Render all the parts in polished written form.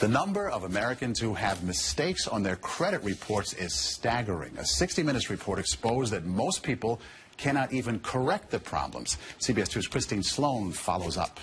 The number of Americans who have mistakes on their credit reports is staggering. A 60 Minutes report exposed that most people cannot even correct the problems. CBS 2's Christine Sloan follows up.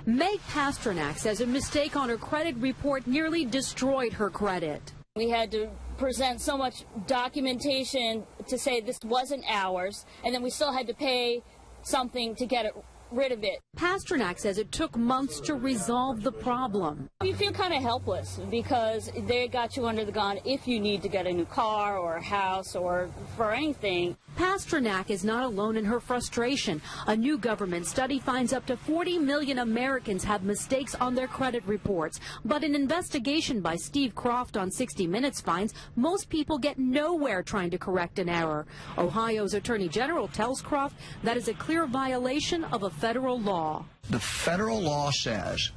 Meg Pasternak says a mistake on her credit report nearly destroyed her credit. We had to present so much documentation to say this wasn't ours, and then we still had to pay something to get rid of it. Pasternak says it took months to resolve the problem. You feel kind of helpless because they got you under the gun if you need to get a new car or a house or for anything. Pasternak is not alone in her frustration. A new government study finds up to 40 million Americans have mistakes on their credit reports. But an investigation by Steve Croft on 60 Minutes finds most people get nowhere trying to correct an error. Ohio's Attorney General tells Croft that is a clear violation of a federal law. The federal law says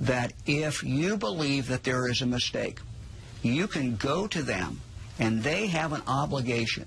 that if you believe that there is a mistake, you can go to them and they have an obligation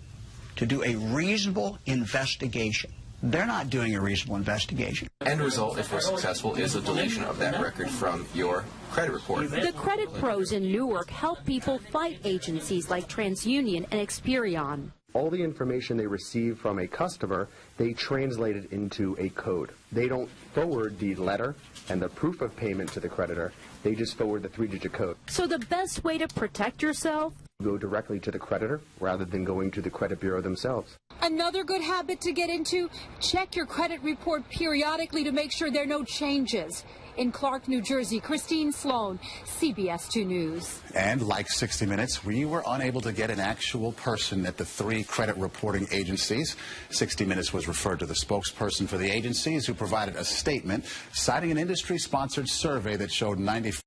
to do a reasonable investigation. They're not doing a reasonable investigation. End result, if we're successful, is a deletion of that record from your credit report. The credit pros in Newark help people fight agencies like TransUnion and Experian. All the information they receive from a customer, they translate it into a code. They don't forward the letter and the proof of payment to the creditor. They just forward the 3-digit code. So the best way to protect yourself? Go directly to the creditor rather than going to the credit bureau themselves. Another good habit to get into, check your credit report periodically to make sure there are no changes. In Clark, New Jersey, Christine Sloan, CBS 2 News. And like 60 Minutes, we were unable to get an actual person at the 3 credit reporting agencies. 60 Minutes was referred to the spokesperson for the agencies, who provided a statement citing an industry-sponsored survey that showed 95